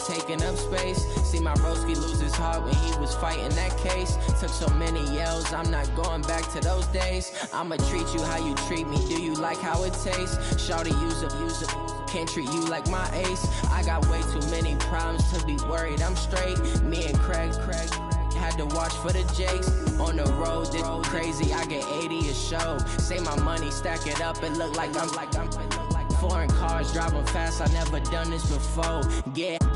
taking up space. See my broski lose his heart when he was fighting that case. Took so many yells, I'm not going back to those days. I'ma treat you how you treat me, do you like how it tastes? Shawty, use a can't treat you like my ace. I got way too many problems to be worried, I'm straight. Me and Craig had to watch for the Jakes. On the road, this crazy, I get 80 a show. Say my money, stack it up, and look like I'm foreign cars, driving fast, I never done this before.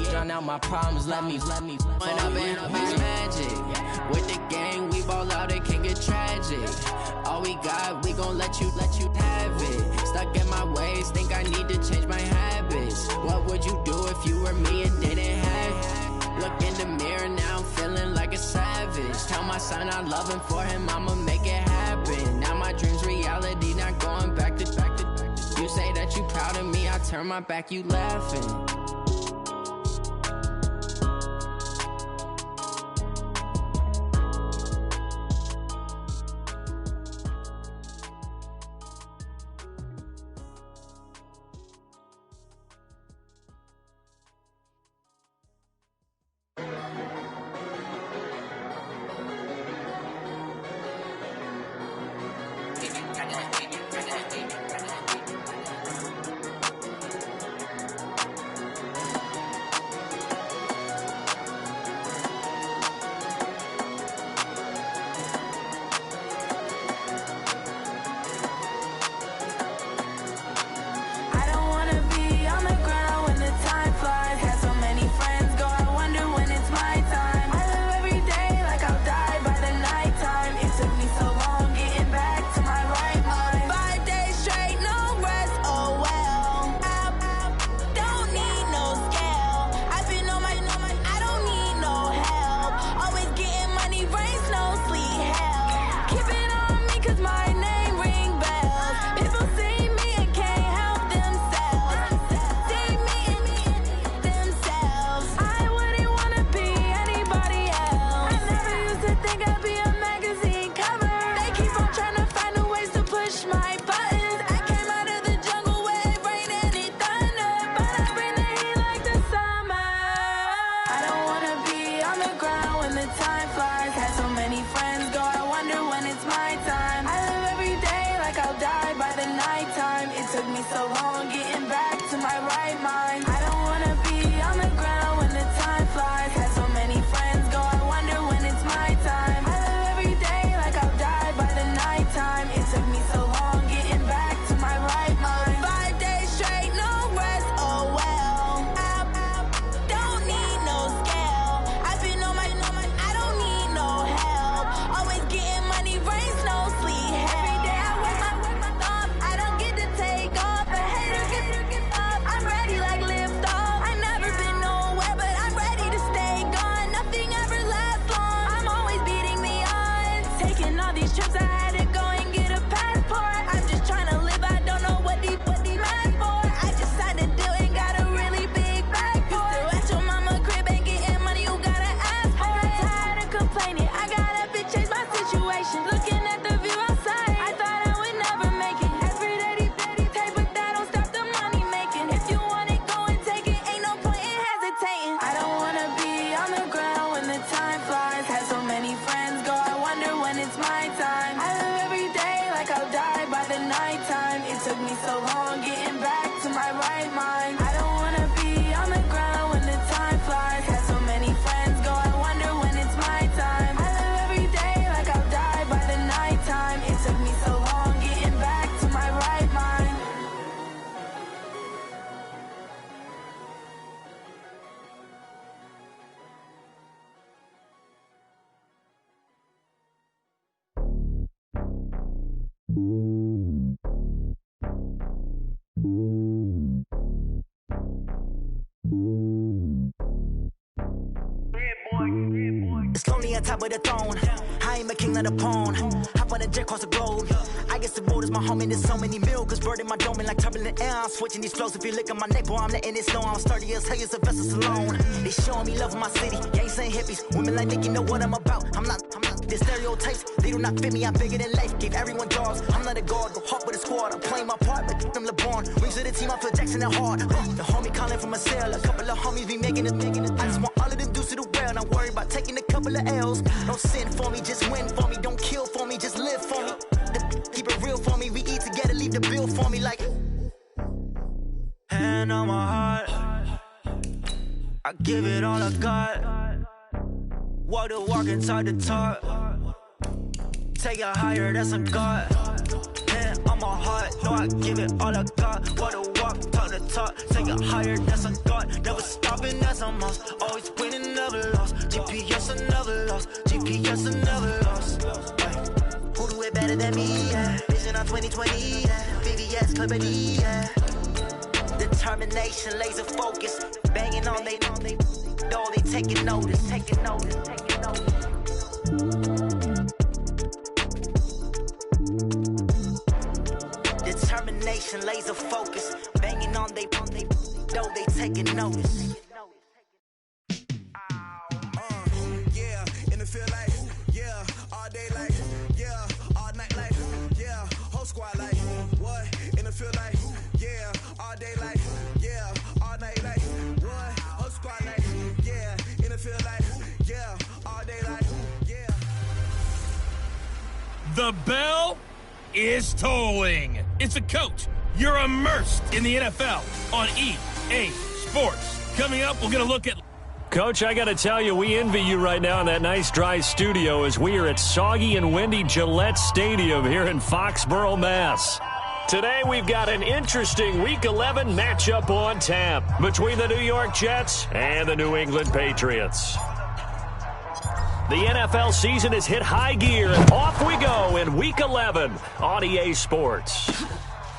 Drown out my problems, let me When up in it's magic. With the gang, we ball out, it can get tragic. All we got, we gon' let you have it. Stuck in my ways, think I need to change my habits. What would you do if you were me and didn't have it? Look in the mirror, now I'm feeling like a savage. Tell my son I love him, for him I'ma make it happen. Now my dream's reality, not going back to. You say that you proud of me, I turn my back, you laughing. It's lonely on top of the throne. I am a king of the pawn. Hop on a jet across the globe. I guess the road is my home and there's so many milkers burning my dome like turbulent air. I'm switching these flows. If you look at my neck, boy, I'm letting it slow. I'm sturdy as hell as a vessel alone. They showing me love in my city. Gangs and hippies. Women like Nicky know what I'm about. I'm not The stereotypes, they do not fit me. I'm bigger than life. Gave everyone jobs. I'm not a guard, go hard with a squad. I'm playing my part, but I'm LeBron. Wings of the team, I feel Jackson and hard. The homie calling from a cell. A couple of homies be making it. I just want all of them dudes to the well. Not worry about taking a couple of L's. Don't sin for me, just win for me. Don't kill for me, just live for me. Keep it real for me. We eat together, leave the bill for me like. Hand on my heart, I give it all I got. Walk the walk and talk the talk. Take it higher, that's a God. Hand on my heart, no, I give it all I got. Walk the walk, talk the talk. Take it higher, that's a God. Never stopping, that's a must. Always winning, never lost. GPS, I never lost. GPS, I never lost. Who do it better than me? Yeah. Vision on 2020. Yeah. VVS, Clippity. Yeah. Determination, laser focus, banging on they door, they taking notice. Determination, laser focus, banging on they door, they taking notice. Yeah, in the field like, yeah, all day like, yeah, all night like, yeah, whole squad like, what? In the field like, yeah, all day like, yeah, all night like, what? Whole squad like, yeah, in the field like, yeah, all day like, yeah. The bell is tolling. It's a coach. You're immersed in the NFL on EA Sports. Coming up, we're going to look at... Coach, I got to tell you, we envy you right now in that nice dry studio as we are at soggy and windy Gillette Stadium here in Foxborough, Mass. Today, we've got an interesting Week 11 matchup on tap between the New York Jets and the New England Patriots. The NFL season has hit high gear, and off we go in Week 11 on EA Sports.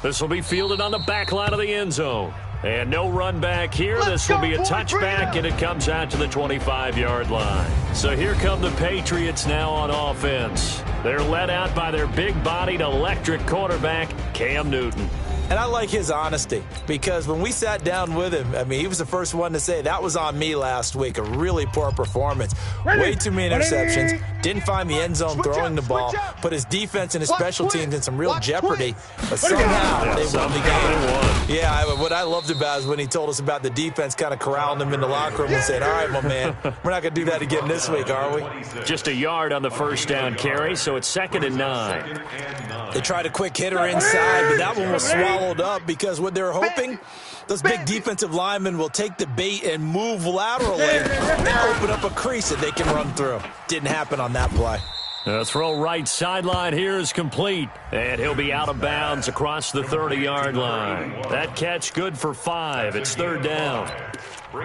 This will be fielded on the back line of the end zone. And no run back here. This will be a touchback, and it comes out to the 25-yard line. So here come the Patriots now on offense. They're led out by their big-bodied electric quarterback, Cam Newton. And I like his honesty, because when we sat down with him, I mean, he was the first one to say, that was on me last week, a really poor performance. Way too many interceptions, didn't find the end zone throwing the ball, put his defense and his special teams in some real jeopardy, but somehow they won the game. Yeah, what I loved about is when he told us about the defense kind of corralling him in the locker room and said, all right, my man, we're not going to do that again this week, are we? Just a yard on the first down carry, so it's 2nd and 9. They tried a quick hitter inside, but that one was swallowed up because what they're hoping, those big defensive linemen will take the bait and move laterally and open up a crease that they can run through. Didn't happen on that play. The throw right sideline here is complete, and he'll be out of bounds across the 30-yard line. That catch good for 5. It's 3rd down.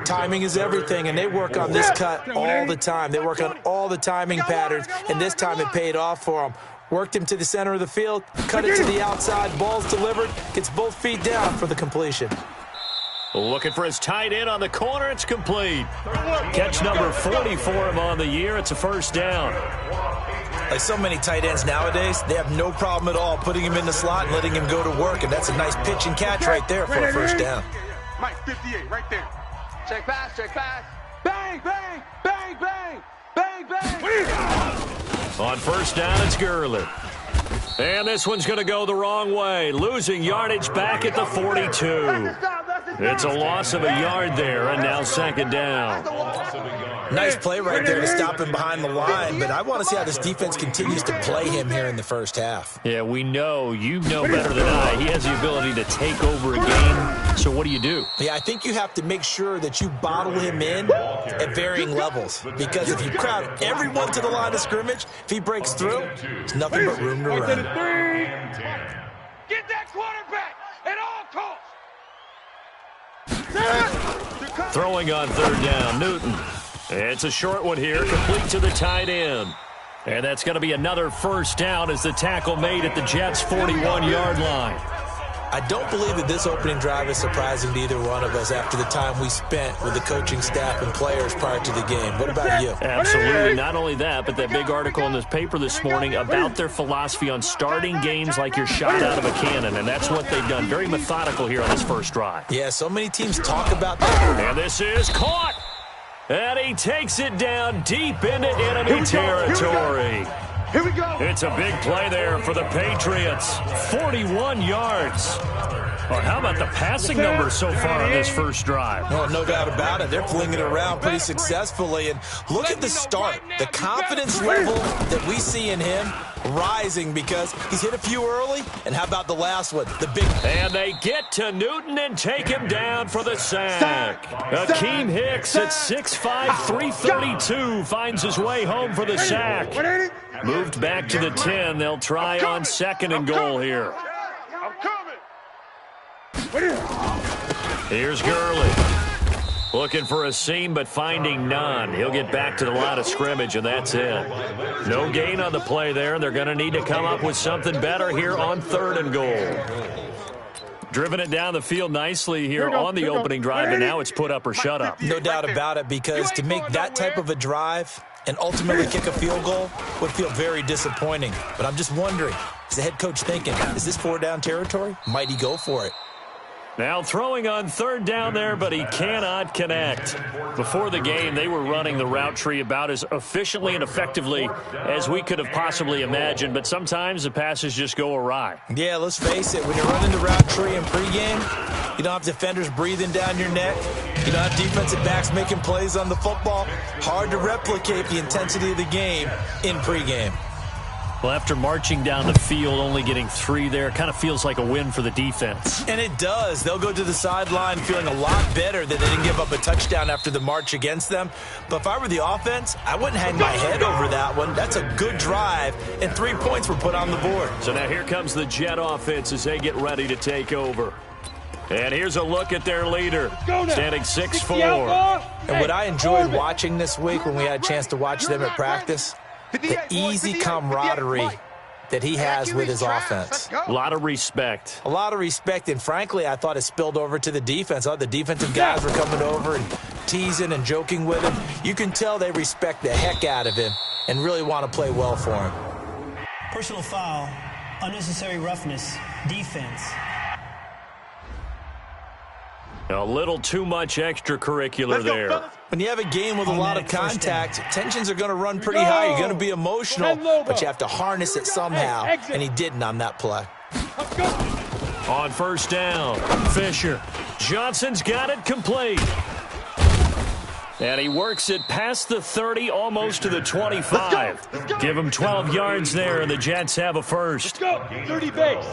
Timing is everything, and they work on this cut all the time. They work on all the timing patterns, and this time it paid off for them. Worked him to the center of the field, cut it to the outside, ball's delivered, gets both feet down for the completion. Looking for his tight end on the corner, it's complete. Catch number 40 for him on the year, it's a 1st down. Like so many tight ends nowadays, they have no problem at all putting him in the slot and letting him go to work, and that's a nice pitch and catch right there for a 1st down. Mike, 58, right there. Check pass, bang, bang, bang, bang, bang, bang. On 1st down, it's Gurley. And this one's going to go the wrong way, losing yardage back at the 42. It's a loss of a yard there, and now 2nd down. Nice play right there to stop him behind the line, but I want to see how this defense continues to play him here in the first half. Yeah, we know. You know better than I. He has the ability to take over a game, so what do you do? Yeah, I think you have to make sure that you bottle him in at varying levels, because if you crowd everyone to the line of scrimmage, if he breaks through, there's nothing but room to run. Get that quarterback at all costs. Throwing on 3rd down, Newton. It's a short one here, complete to the tight end. And that's going to be another 1st down as the tackle made at the Jets' 41-yard line. I don't believe that this opening drive is surprising to either one of us after the time we spent with the coaching staff and players prior to the game. What about you? Absolutely. Not only that, but that big article in this paper this morning about their philosophy on starting games like you're shot out of a cannon, and that's what they've done. Very methodical here on this first drive. Yeah, so many teams talk about that. And this is caught. And he takes it down deep into enemy territory. Here we go. It's a big play there for the Patriots. 41 yards. Well, how about the passing numbers so far on this first drive? Well, no doubt about it. They're flinging it around pretty successfully. And look at the start. The confidence level that we see in him rising because he's hit a few early. And how about the last one? The big... And they get to Newton and take him down for the sack. Akeem Hicks at 6'5", 332 finds his way home for the sack. Moved back to the 10. They'll try on 2nd and goal here. I'm coming. Here's Gurley. Looking for a seam, but finding none. He'll get back to the line of scrimmage, and that's it. No gain on the play there, and they're going to need to come up with something better here on 3rd and goal. Driven it down the field nicely here on the opening drive, and now it's put up or shut up. No doubt about it, because to make that type of a drive and ultimately kick a field goal would feel very disappointing. But I'm just wondering, is the head coach thinking, is this 4-down territory? Might he go for it? Now throwing on 3rd down there, but he cannot connect. Before the game, they were running the route tree about as efficiently and effectively as we could have possibly imagined, but sometimes the passes just go awry. Yeah, let's face it. When you're running the route tree in pregame, you don't have defenders breathing down your neck. You don't have defensive backs making plays on the football. Hard to replicate the intensity of the game in pregame. Well, after marching down the field, only getting 3 there, kind of feels like a win for the defense. And it does. They'll go to the sideline feeling a lot better that they didn't give up a touchdown after the march against them. But if I were the offense, I wouldn't hang my head over that one. That's a good drive, and 3 points were put on the board. So now here comes the Jet offense as they get ready to take over. And here's a look at their leader, standing 6'4". And what I enjoyed watching this week when we had a chance to watch them at practice, the easy camaraderie that he has with his offense. A lot of respect. A lot of respect, and frankly, I thought it spilled over to the defense. The defensive guys were coming over and teasing and joking with him. You can tell they respect the heck out of him and really want to play well for him. Personal foul, unnecessary roughness, defense. A little too much extracurricular there. When you have a game with a lot of contact, tensions are going to run pretty high. You're going to be emotional, but you have to harness it somehow, and he didn't on that play. On 1st down, Fisher. Johnson's got it complete. And he works it past the 30, almost to the 25. Give him 12 yards there, and the Jets have a first. Let's go. 30 base.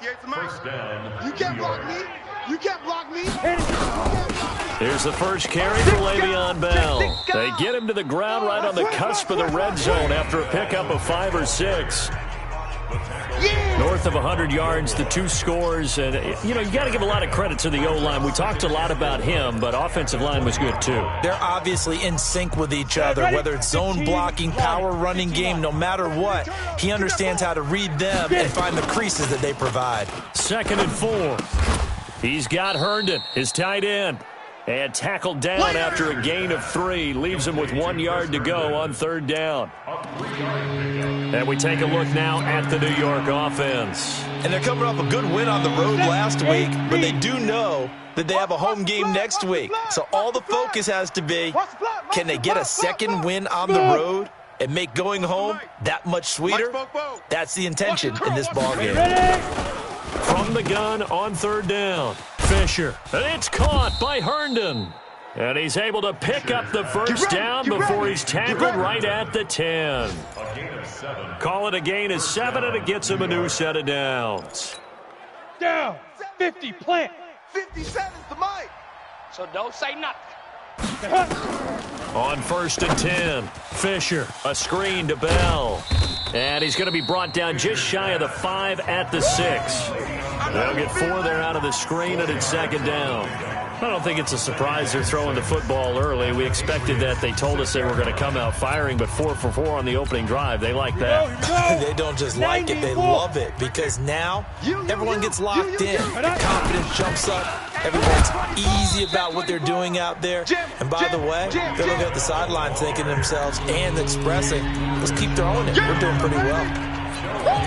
58's the mark. You can't block me. You can't block me. Here's the first carry for Le'Veon Bell. They get him to the ground right on the cusp of the red zone after a pickup of 5 or 6. North of 100 yards, the 2 scores. And, you got to give a lot of credit to the O-line. We talked a lot about him, but offensive line was good, too. They're obviously in sync with each other, whether it's zone blocking, power running game, no matter what. He understands how to read them and find the creases that they provide. 2nd and 4. He's got Herndon, his tight end. And tackled down after a gain of 3. Leaves him with 1 yard to go on 3rd down. And we take a look now at the New York offense. And they're coming off a good win on the road last week, but they do know that they have a home game next week. So all the focus has to be, can they get a 2nd win on the road and make going home that much sweeter? That's the intention in this ballgame. From the gun on 3rd down, Fisher. And it's caught by Herndon. And he's able to pick up the first down before he's tackled right at the 10. Call it a gain of 7, and it gets him a new set of downs. Down. 50, plant. 57's the mic. So don't say nothing. On 1st and 10, Fisher, a screen to Bell. And he's going to be brought down just shy of the 5 at the 6. They'll get 4 there out of the screen, and it's 2nd down. I don't think it's a surprise they're throwing the football early. We expected that. They told us they were going to come out firing, but 4 for 4 on the opening drive. They like that. They don't just like it, they love it, because now everyone gets locked in. The confidence jumps up. Everyone's easy about what they're doing out there. And by the way, they're looking at the sideline thinking to themselves and expressing, let's keep throwing it. We're doing pretty well.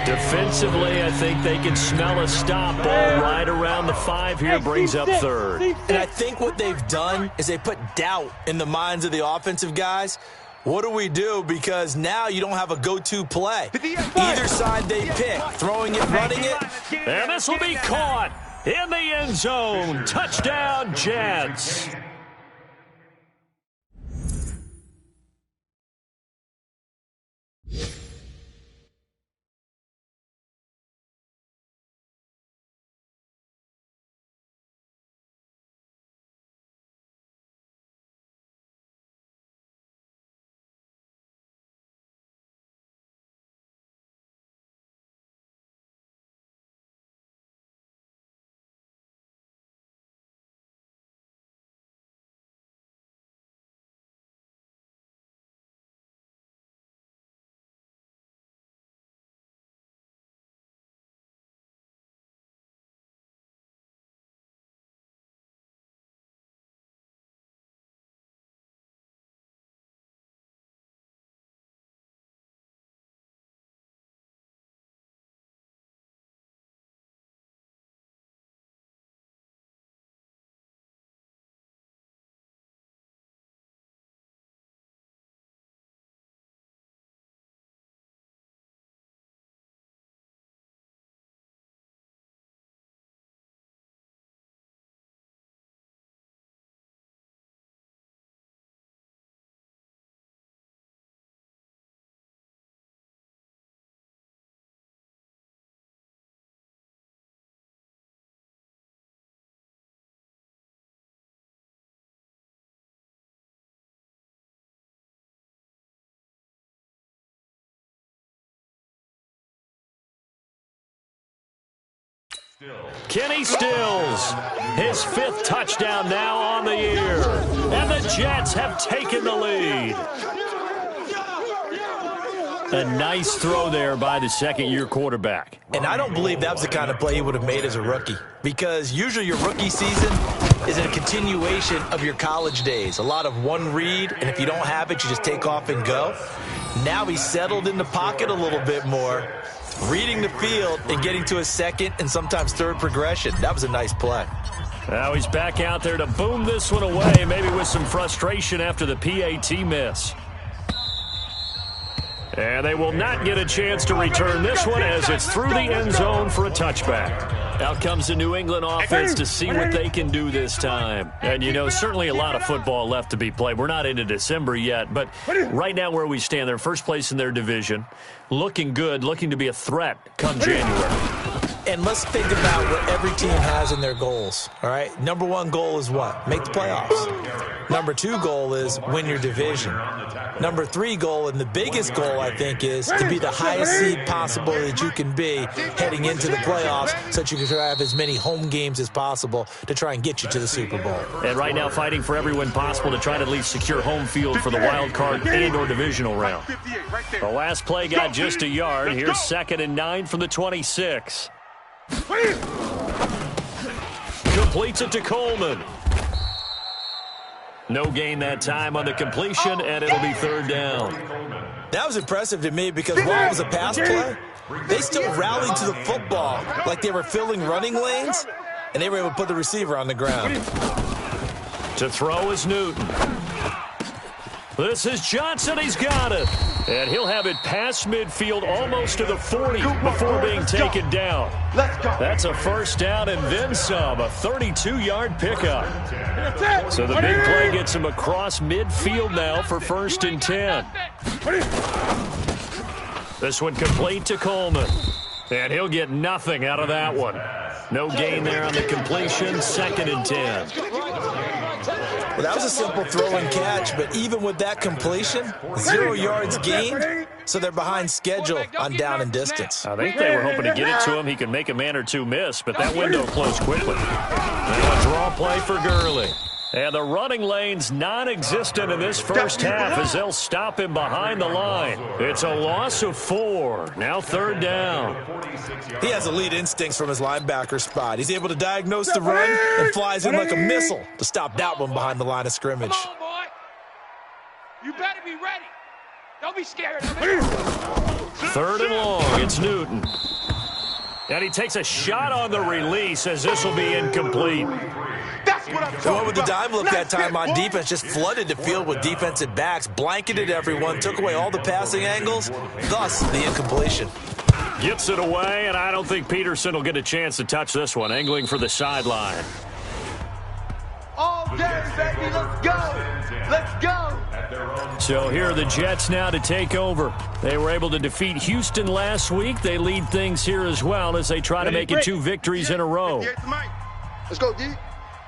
Defensively, I think they can smell a stop ball right around the 5 here, brings up third. And I think what they've done is they put doubt in the minds of the offensive guys. What do we do? Because now you don't have a go-to play. Either side they pick, throwing it, running it. And this will be caught in the end zone. Touchdown, Jets. Kenny Stills, his 5th touchdown now on the year. And the Jets have taken the lead. A nice throw there by the second-year quarterback. And I don't believe that was the kind of play he would have made as a rookie. Because usually your rookie season is a continuation of your college days. A lot of one read, and if you don't have it, you just take off and go. Now he's settled in the pocket a little bit more, reading the field and getting to a second and sometimes third progression. That was a nice play. Now he's back out there to boom this one away, maybe with some frustration after the PAT miss. And they will not get a chance to return this one as it's through the end zone for a touchback. Out comes the New England offense to see what they can do this time. And, you know, certainly a lot of football left to be played. We're not into December yet, but right now where we stand, they're first place in their division. Looking good, looking to be a threat come January. And let's think about what every team has in their goals, all right? Number 1 goal is what? Make the playoffs. Number 2 goal is win your division. Number 3 goal, and the biggest goal, I think, is to be the highest seed possible that you can be heading into the playoffs so that you can have as many home games as possible to try and get you to the Super Bowl. And right now fighting for every win possible to try to at least secure home field for the wild card and or divisional round. The last play got just a yard. Here's 2nd and 9 from the 26. Completes it to Coleman. No gain that time on the completion, and it'll be 3rd down. That was impressive to me because while it was a pass play, they still rallied to the football like they were filling running lanes, and they were able to put the receiver on the ground. To throw is Newton. This is Johnson. He's got it. And he'll have it past midfield almost to the 40 before being taken down. That's a 1st down and then some, a 32-yard pickup. So the big play gets him across midfield now for 1st and 10. This one complete to Coleman. And he'll get nothing out of that one. No gain there on the completion, 2nd and 10. Well, that was a simple throw and catch, but even with that completion, 0 yards gained, so they're behind schedule on down and distance. I think they were hoping to get it to him. He could make a man or two miss, but that window closed quickly. Now a draw play for Gurley. And the running lane's non-existent in this first half as they'll stop him behind the line. It's a loss of 4. Now 3rd down. He has elite instincts from his linebacker spot. He's able to diagnose the run and flies in like a missile to stop that one behind the line of scrimmage. Come on, boy. You better be ready. Don't be scared. Third and long. It's Newton. And he takes a shot on the release as this will be incomplete. That's what I'm The one with the dime look that time on defense just flooded the field with defensive backs, blanketed everyone, took away all the passing angles, thus the incompletion. Gets it away, and I don't think Peterson will get a chance to touch this one, angling for the sideline. All day, baby. Let's go. Let's go. So here are the Jets now to take over. They were able to defeat Houston last week. They lead things here as well as they try to make it 2 victories in a row. Let's go, D.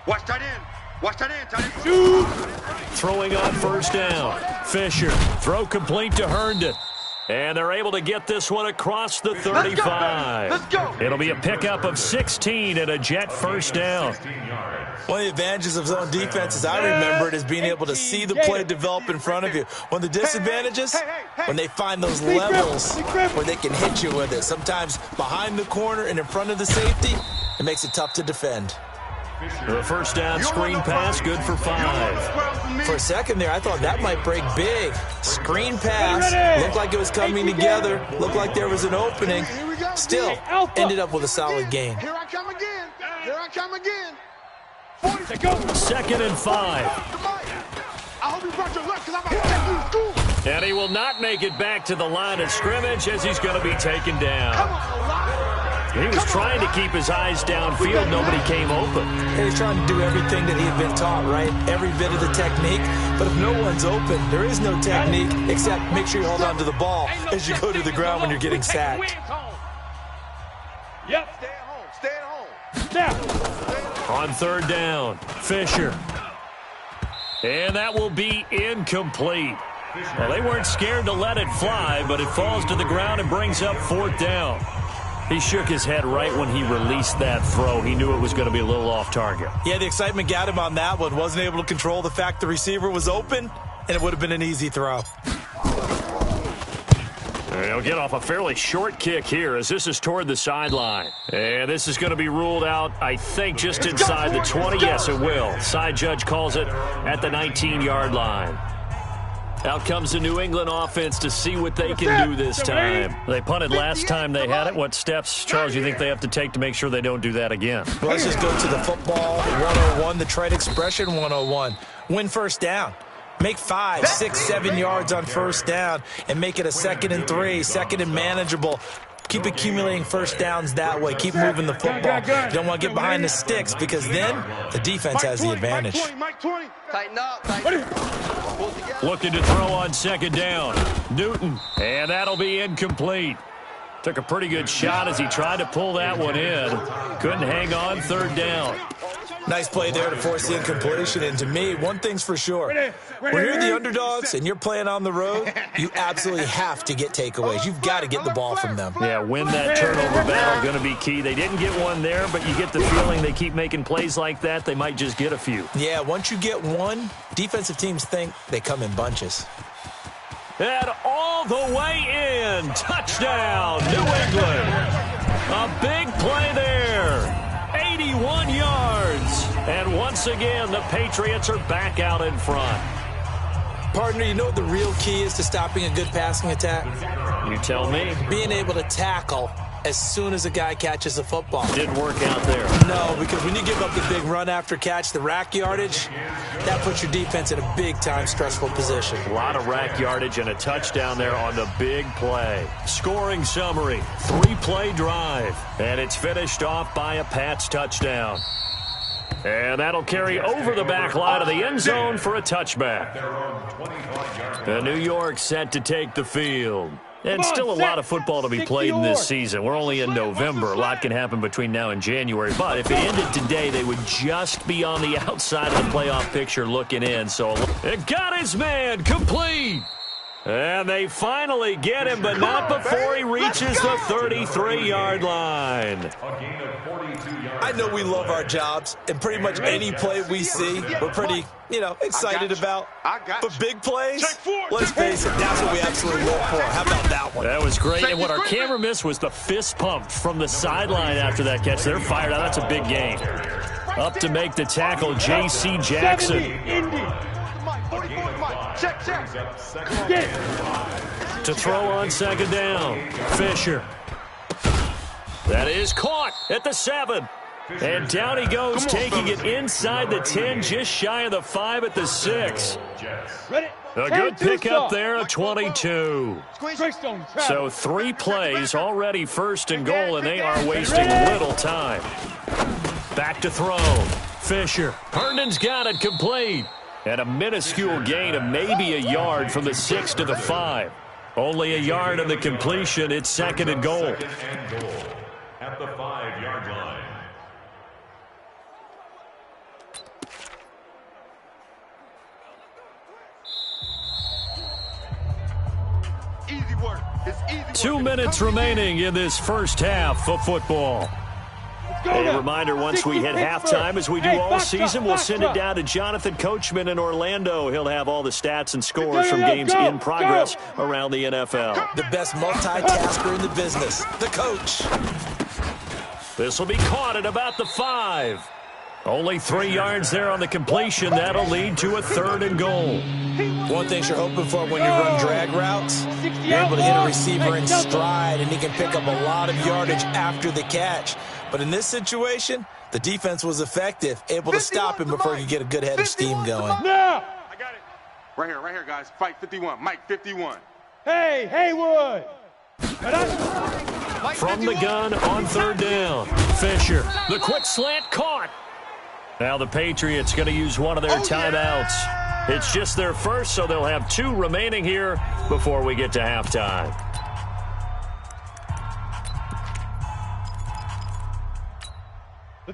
Watch tight end. Watch tight end. Tight end. Shoot. Throwing on first down. Fisher. Throw complete to Herndon. And they're able to get this one across the 35. Let's go. It'll be a pickup of 16 and a Jet first down. One of the advantages of zone defense, as I remember it, is being able to see the play develop in front of you. One of the disadvantages, when they find those levels where they can hit you with it. Sometimes behind the corner and in front of the safety, it makes it tough to defend. The first down screen pass, good for 5. For a second there, I thought that might break big. Screen pass, looked like it was coming together, looked like there was an opening. Still, ended up with a solid gain. Here I come again. Here I come again. 2nd and 5. I hope you brought your luck because I'm about to take you to school. And he will not make it back to the line of scrimmage as he's going to be taken down. Come on, Olave. He was trying to keep his eyes downfield. Nobody came open. And he's trying to do everything that he had been taught, right? Every bit of the technique. But if no one's open, there is no technique except make sure you hold on to the ball as you go to the ground when you're getting sacked. Yep. Stay at home. Stay at home. On 3rd down, Fisher. And that will be incomplete. Well, they weren't scared to let it fly, but it falls to the ground and brings up 4th down. He shook his head right when he released that throw. He knew it was going to be a little off target. Yeah, the excitement got him on that one. Wasn't able to control the fact the receiver was open, and it would have been an easy throw. He'll get off a fairly short kick here as this is toward the sideline. And this is going to be ruled out, I think, just inside the 20. Yes, it will. Side judge calls it at the 19-yard line. Out comes the New England offense to see what they can do this time. They punted last time they had it. What steps, Charles, you think they have to take to make sure they don't do that again? Well, let's just go to the football 101, the trade expression 101. Win first down. Make 5, 6, 7 yards on first down and make it a 2nd and 3, 2nd and manageable. Keep accumulating first downs that way. Keep moving the football. You don't want to get behind the sticks because then the defense has the advantage. Tighten up. Tighten up. Looking to throw on 2nd down. Newton, and that'll be incomplete. Took a pretty good shot as he tried to pull that one in. Couldn't hang on 3rd down. Nice play there to force the incompletion. And to me, one thing's for sure. When you're the underdogs and you're playing on the road, you absolutely have to get takeaways. You've got to get the ball from them. Yeah, win that turnover battle, going to be key. They didn't get one there, but you get the feeling they keep making plays like that, they might just get a few. Yeah, once you get one, defensive teams think they come in bunches. And all the way in. Touchdown, New England. A big play there. 81 yards. And once again, the Patriots are back out in front. Partner, you know what the real key is to stopping a good passing attack? You tell me. Being able to tackle as soon as a guy catches the football. Didn't work out there. No, because when you give up the big run after catch, the rack yardage, that puts your defense in a big-time stressful position. A lot of rack yardage and a touchdown there on the big play. Scoring summary, 3-play drive, and it's finished off by a Pats touchdown. And that'll carry over the back line of the end zone for a touchback. The New York set to take the field. And still a lot of football to be played in this season. We're only in November. A lot can happen between now and January. But if it ended today, they would just be on the outside of the playoff picture looking in. So it got his man complete. And they finally get him, but not before he reaches the 33-yard line. I know we love our jobs, and pretty much any play we see, we're pretty, excited about. But big plays, let's face it, that's what we absolutely live for. How about that one? That was great, and what our camera missed was the fist pump from the sideline after that catch. They're fired out. That's a big gain. Up to make the tackle, J.C. Jackson. Check. To throw on second down, Fisher. That is caught at the 7. And down he goes, taking it inside the 10, just shy of the 5 at the 6. A good pickup there, a 22. So 3 plays, already first and goal, and they are wasting little time. Back to throw. Fisher. Herndon's got it complete. And a minuscule gain of maybe a yard from the 6 to the 5. Only a yard of the completion. It's second and goal. At the 5-yard line. Easy work. It's easy work. 2 minutes remaining in this first half of football. A reminder, once we hit halftime, as we do all season, we'll send it down to Jonathan Coachman in Orlando. He'll have all the stats and scores from games in progress around the NFL. The best multitasker in the business, the coach. This will be caught at about the 5. Only 3 yards there on the completion. That'll lead to a third and goal. One thing you're hoping for when you run drag routes, you're able to hit a receiver in stride, and he can pick up a lot of yardage after the catch. But in this situation, the defense was effective, able to stop him before he could get a good head of steam going. Now! I got it. Right here, guys. Fight 51. Mike 51. Hey, Haywood! From the gun on third down, Fisher. The quick slant caught. Now the Patriots going to use one of their timeouts. It's just their first, so they'll have 2 remaining here before we get to halftime.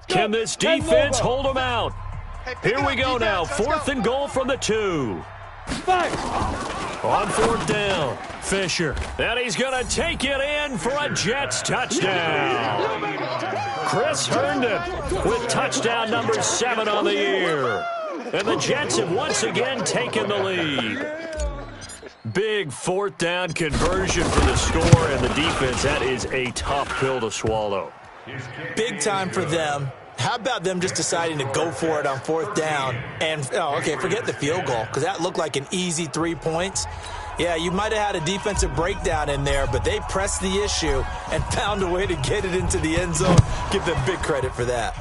Can this defense hold them out? Here we go now. 4th and goal from the 2. On 4th down, Fisher. And he's going to take it in for a Jets touchdown. Chris Herndon with touchdown number 7 on the year. And the Jets have once again taken the lead. Big 4th down conversion for the score, and the defense, that is a tough pill to swallow. Big time for them. How about them just deciding to go for it on 4th down? And, forget the field goal, because that looked like an easy 3 points. Yeah, you might have had a defensive breakdown in there, but they pressed the issue and found a way to get it into the end zone. Give them big credit for that.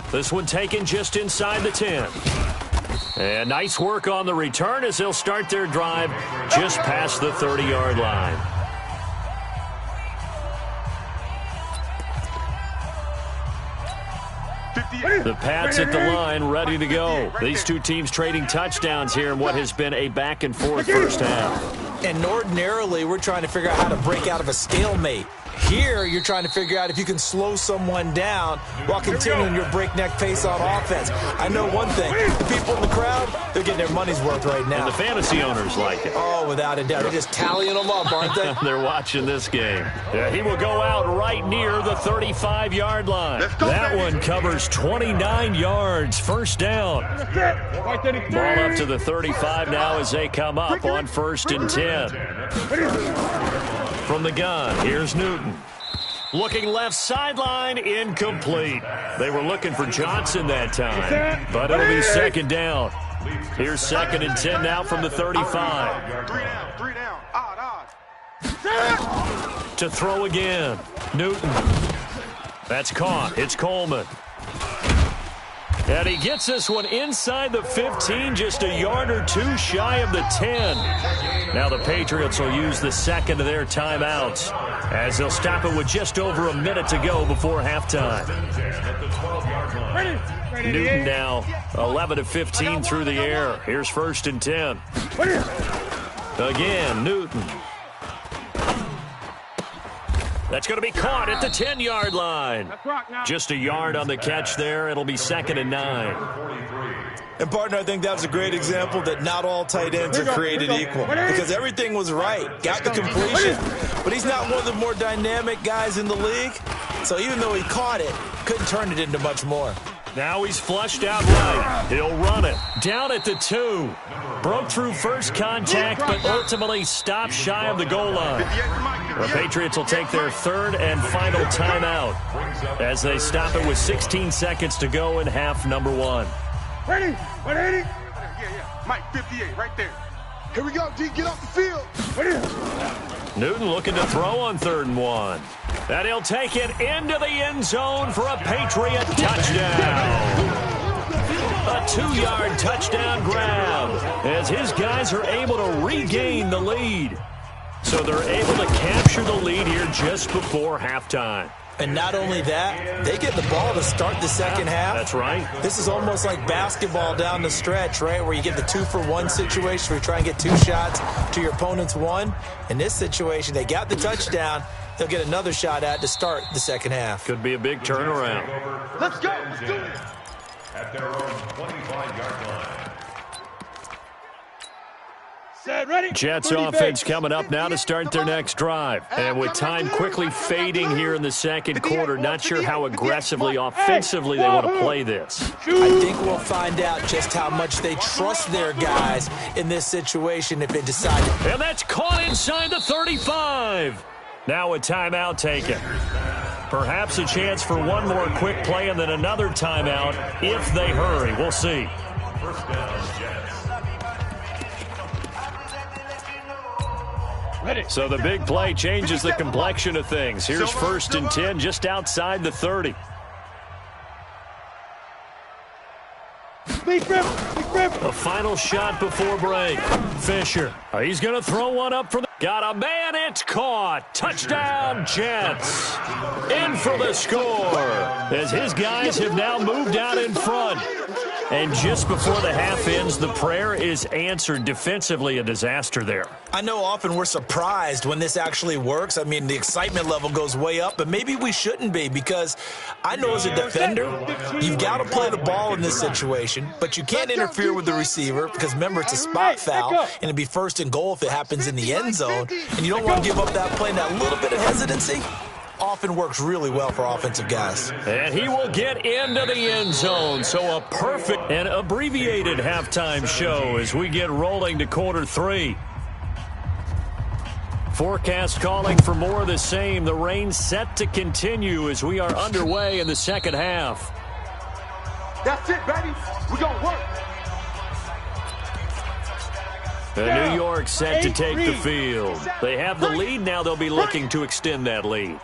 This one taken just inside the 10. And nice work on the return as they'll start their drive just past the 30-yard line. The Pats at the line, ready to go. These 2 teams trading touchdowns here in what has been a back-and-forth first half. And ordinarily, we're trying to figure out how to break out of a stalemate. Here, you're trying to figure out if you can slow someone down while continuing your breakneck pace on offense. I know one thing. The people in the crowd, they're getting their money's worth right now. And the fantasy owners like it. Oh, without a doubt. They're just tallying them up, aren't they? They're watching this game. Yeah, he will go out right near the 35-yard line. That one covers 29 yards. First down. Ball up to the 35 now as they come up on 1st and 10. From the gun, here's Newton. Looking left sideline, incomplete. They were looking for Johnson that time, but it'll be second down. Here's 2nd and 10 now from the 35. 3 down. Odd. To throw again, Newton. That's caught. It's Coleman. And he gets this one inside the 15, just a yard or 2 shy of the 10. Now the Patriots will use the 2nd of their timeouts as they'll stop it with just over a minute to go before halftime. Newton now 11 of 15 through the air. Here's 1st and 10. Again, Newton. That's going to be caught at the 10-yard line. Just a yard on the catch there. It'll be 2nd and 9. And, partner, I think that was a great example that not all tight ends are created equal because everything was right. Got the completion, but he's not one of the more dynamic guys in the league. So even though he caught it, couldn't turn it into much more. Now he's flushed out right. He'll run it. Down at the 2. Broke through first contact, but ultimately stopped shy of the goal line. The Patriots will take their 3rd and final timeout as they stop it with 16 seconds to go in half number 1. Mike 58, right there. Here we go, D. Get off the field. Newton looking to throw on 3rd and 1. And he'll take it into the end zone for a Patriot touchdown. A 2-yard touchdown grab as his guys are able to regain the lead. So they're able to capture the lead here just before halftime. And not only that, they get the ball to start the second half. That's right. This is almost like basketball down the stretch, right, where you get the 2-for-1 situation where you try and get 2 shots to your opponent's 1. In this situation, they got the touchdown. They'll get another shot at to start the second half. Could be a big turnaround. Let's go. Let's do it. At their own 25-yard line. Set, ready. Jets offense coming up now to start their next drive. And with time quickly fading here in the second quarter, not sure how aggressively, offensively they want to play this. I think we'll find out just how much they trust their guys in this situation if they decide. And that's caught inside the 35. Now a timeout taken. Perhaps a chance for one more quick play and then another timeout if they hurry. We'll see. First down, Jets. Ready. So the big play changes the complexion of things. Here's 1st and 10 just outside the 30. A final shot before break. Fisher. He's going to throw one up for the... Got a man. It's caught. Touchdown, Jets. In for the score. As his guys have now moved out in front. And just before the half ends, the prayer is answered. Defensively, a disaster there. I know often we're surprised when this actually works. I mean, the excitement level goes way up, but maybe we shouldn't be because I know as a defender, you've got to play the ball in this situation, but you can't interfere with the receiver because, remember, it's a spot foul, and it'd be 1st and goal if it happens in the end zone, and you don't want to give up that play. And that little bit of hesitancy often works really well for offensive guys. And he will get into the end zone. So a perfect and abbreviated halftime show as we get rolling to quarter 3. Forecast calling for more of the same. The rain set to continue as we are underway in the second half. That's it, baby. We're going to work. New York set to take the field. They have the lead. Now they'll be looking to extend that lead.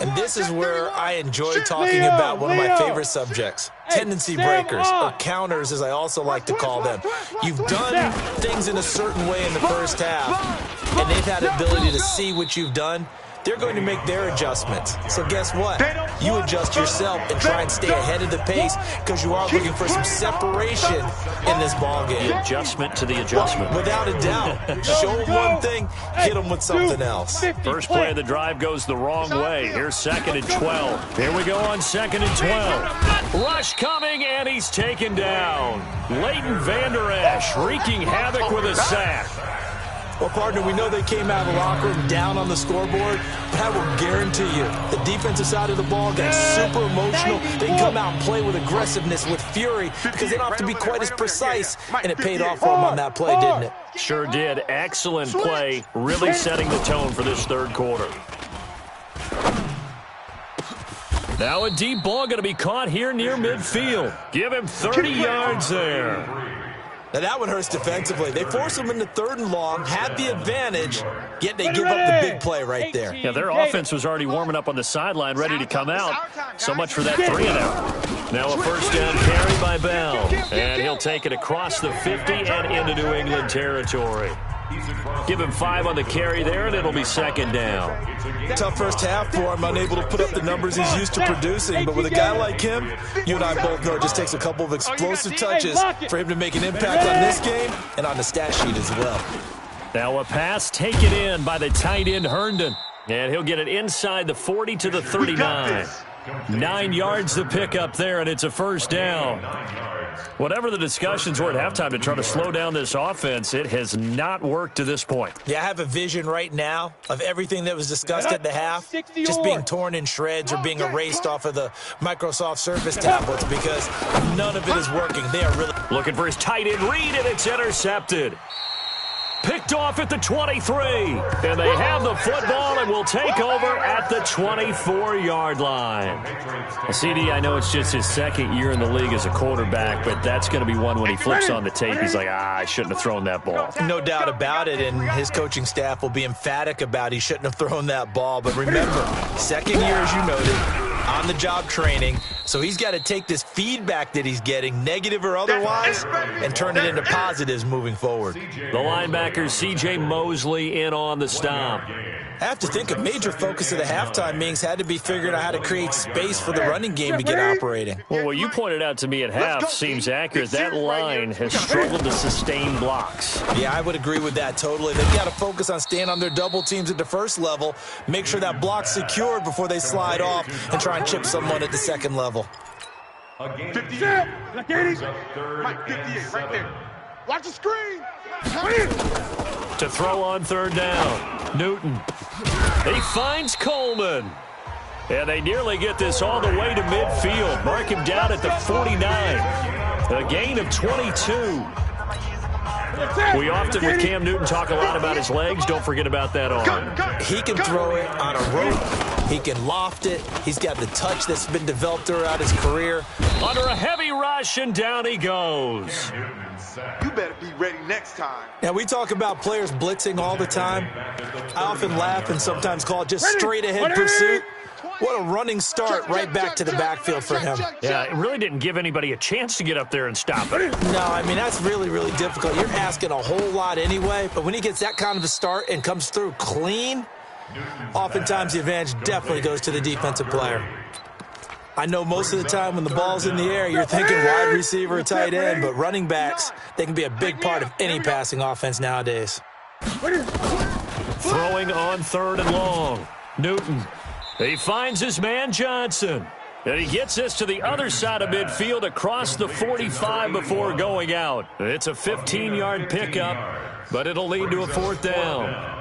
And this is where I enjoy talking about one of my favorite subjects, tendency breakers, or counters as I also like to call them. You've done things in a certain way in the first half, and they've had the ability to see what you've done. They're going to make their adjustments. So guess what? You adjust yourself and try and stay ahead of the pace because you are looking for some separation in this ballgame. The adjustment to the adjustment. Without a doubt. Show them one thing, hit them with something else. First play of the drive goes the wrong way. Here's 2nd and 12. Here we go on 2nd and 12. Rush coming, and he's taken down. Leighton Vander Esch wreaking havoc with a sack. Well, partner, we know they came out of the locker room down on the scoreboard, but I will guarantee you the defensive side of the ball got super emotional. They can come out and play with aggressiveness, with fury, because they don't have to be quite as precise, and it paid off for them on that play, didn't it? Sure did. Excellent play, really setting the tone for this third quarter. Now a deep ball going to be caught here near midfield. Give him 30 yards there. Now that one hurts defensively. They force them into 3rd and long, have the advantage, yet they give up the big play right there. Yeah, their offense was already warming up on the sideline, ready to come out. So much for that 3-and-out. Now a first down carry by Bell. And he'll take it across the 50 and into New England territory. Give him 5 on the carry there, and it'll be 2nd down. Tough first half for him, unable to put up the numbers he's used to producing. But with a guy like him, you and I both know it just takes a couple of explosive touches for him to make an impact on this game and on the stat sheet as well. Now a pass taken in by the tight end Herndon. And he'll get it inside the 40 to the 39. 9 yards to pick up there, and it's a first down. Whatever the discussions were at halftime to try to slow down this offense, it has not worked to this point. Yeah, I have a vision right now of everything that was discussed at the half just being torn in shreds or being erased off of the Microsoft Surface tablets because none of it is working. They are really looking for his tight end read, and it's intercepted. Picked off at the 23. And they have the football and will take over at the 24-yard line. CD, I know it's just his second year in the league as a quarterback, but that's going to be one when he flips on the tape. He's like, I shouldn't have thrown that ball. No doubt about it, and his coaching staff will be emphatic about he shouldn't have thrown that ball. But remember, second year, as you noted, on-the-job training, so he's got to take this feedback that he's getting, negative or otherwise, and turn it into positives moving forward. The linebacker, C.J. Mosley, in on the stop. I have to think a major focus of the halftime meetings had to be figuring out how to create space for the running game to get operating. Well, what you pointed out to me at half seems accurate. That line has struggled to sustain blocks. Yeah, I would agree with that totally. They've got to focus on staying on their double teams at the first level, make sure that block's secured before they slide off, and try and chip someone at the second level. 50, like 80, Mike 58, right there. Watch the screen. To throw on third down, Newton. He finds Coleman. And they nearly get this all the way to midfield. Mark him down at the 49. A gain of 22. We often, with Cam Newton, talk a lot about his legs. Don't forget about that arm. He can throw it on a rope. He can loft it. He's got the touch that's been developed throughout his career. Under a heavy rush, and down he goes. You better be ready next time. Now, we talk about players blitzing all the time. I often laugh and sometimes call it just straight-ahead pursuit. What a running start right back to the backfield for him. Yeah, it really didn't give anybody a chance to get up there and stop it. No, I mean, that's really, really difficult. You're asking a whole lot anyway, but when he gets that kind of a start and comes through clean, oftentimes the advantage definitely goes to the defensive player. I know most of the time when the ball's in the air, you're thinking wide receiver, tight end, but running backs, they can be a big part of any passing offense nowadays. Throwing on third and long. Newton. He finds his man Johnson. And he gets this to the other side of midfield across the 45 before going out. It's a 15-yard pickup, but it'll lead to a fourth down.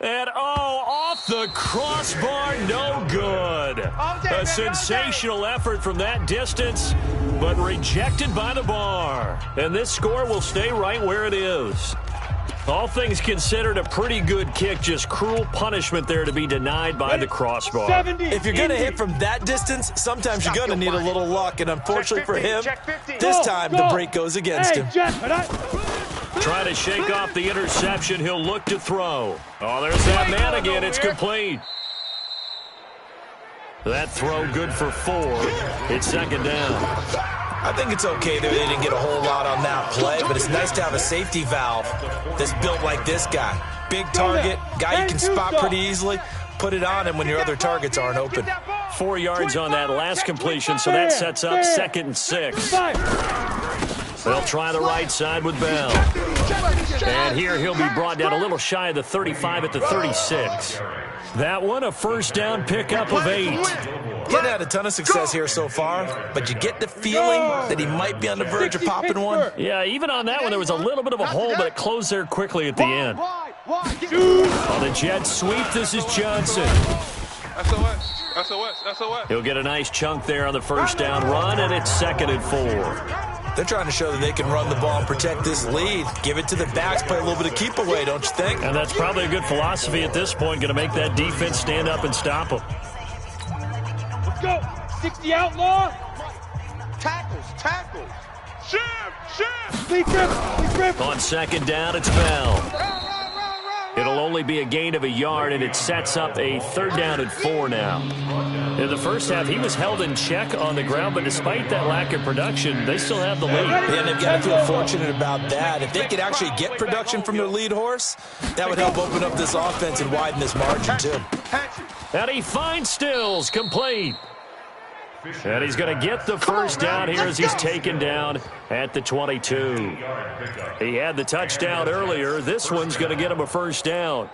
And, off the crossbar, no good. A sensational effort from that distance, but rejected by the bar. And this score will stay right where it is. All things considered, a pretty good kick, just cruel punishment there to be denied by the crossbar. If you're going to hit from that distance, sometimes you're going to need a little luck, and unfortunately for him, this time the break goes against him. Trying to shake off the interception, he'll look to throw. Oh, there's that man again, it's complete. That throw good for 4. It's second down. I think it's okay that they didn't get a whole lot on that play, but it's nice to have a safety valve that's built like this guy. Big target, guy you can spot pretty easily. Put it on him when your other targets aren't open. 4 yards on that last completion, so that sets up 2nd and 6. They'll try the right side with Bell. And here he'll be brought down a little shy of the 35 at the 36. That one, a first down pickup of 8. He's had a ton of success here so far, but you get the feeling that he might be on the verge of popping one. Yeah, even on that one, there was a little bit of a hole, but it closed there quickly at the end. On the jet sweep, this is Johnson. SOS. He'll get a nice chunk there on the first down run, and it's 2nd and 4. They're trying to show that they can run the ball and protect this lead. Give it to the backs, play a little bit of keep away, don't you think? And that's probably a good philosophy at this point, going to make that defense stand up and stop them. Let's go. 60 outlaw. Tackles. Shift. Lead grip. On second down, it's Bell. It'll only be a gain of a yard, and it sets up a 3rd down and 4 now. In the first half, he was held in check on the ground, but despite that lack of production, they still have the lead. Yeah, they've got to feel fortunate about that. If they could actually get production from their lead horse, that would help open up this offense and widen this margin, too. And he finds Stills, complete. And he's going to get the first down here as he's taken down at the 22. He had the touchdown earlier. This one's going to get him a first down.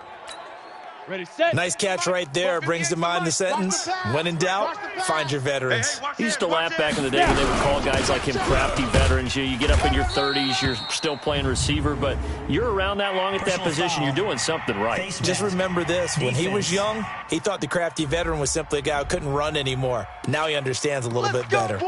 Ready, set. Nice catch right there. Brings to mind the sentence, when in doubt, find your veterans. He used to laugh back in the day when they would call guys like him crafty veterans. You get up in your 30s, you're still playing receiver, but you're around that long at that position, you're doing something right. Just remember this. When he was young, he thought the crafty veteran was simply a guy who couldn't run anymore. Now he understands a little bit better.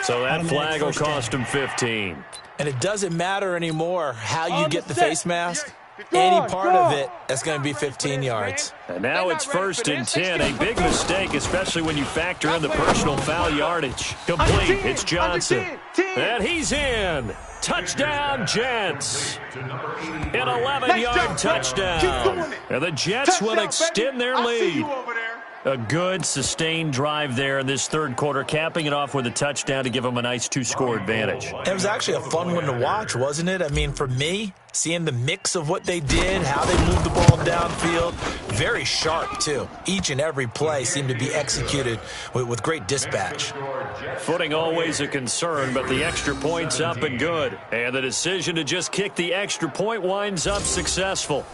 So that flag will cost him 15. And it doesn't matter anymore how you get the face mask. Any part of it, that's going to be 15 yards. And now it's 1st and 10. A big mistake, especially when you factor in the personal foul yardage. Complete. It's Johnson. And he's in. Touchdown, Jets. An 11-yard touchdown. And the Jets will extend their lead. A good, sustained drive there in this third quarter, capping it off with a touchdown to give them a nice 2-score advantage. It was actually a fun one to watch, wasn't it? I mean, for me, seeing the mix of what they did, how they moved the ball downfield, very sharp, too. Each and every play seemed to be executed with great dispatch. Footing always a concern, but the extra point's up and good. And the decision to just kick the extra point winds up successful.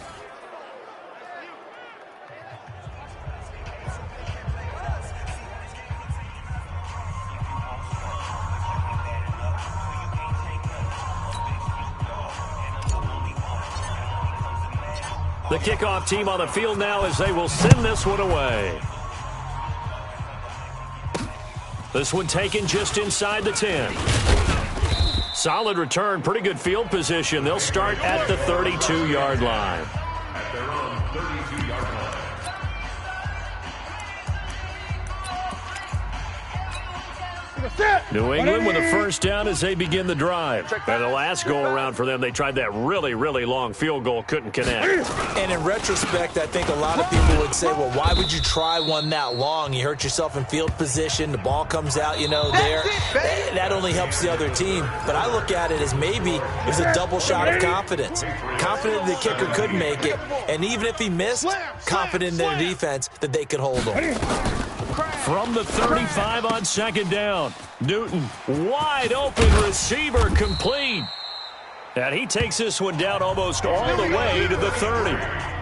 The kickoff team on the field now as they will send this one away. This one taken just inside the 10. Solid return, pretty good field position. They'll start at the 32-yard line. At their own 32-yard line. New England with a first down as they begin the drive. And the last go-around for them, they tried that really, really long field goal, couldn't connect. And in retrospect, I think a lot of people would say, well, why would you try one that long? You hurt yourself in field position. The ball comes out, there. That only helps the other team. But I look at it as maybe it was a double shot of confidence. Confident the kicker could make it. And even if he missed, confident in their defense that they could hold him. From the 35 on second down, Newton, wide open receiver, complete. And he takes this one down almost all the way to the 30.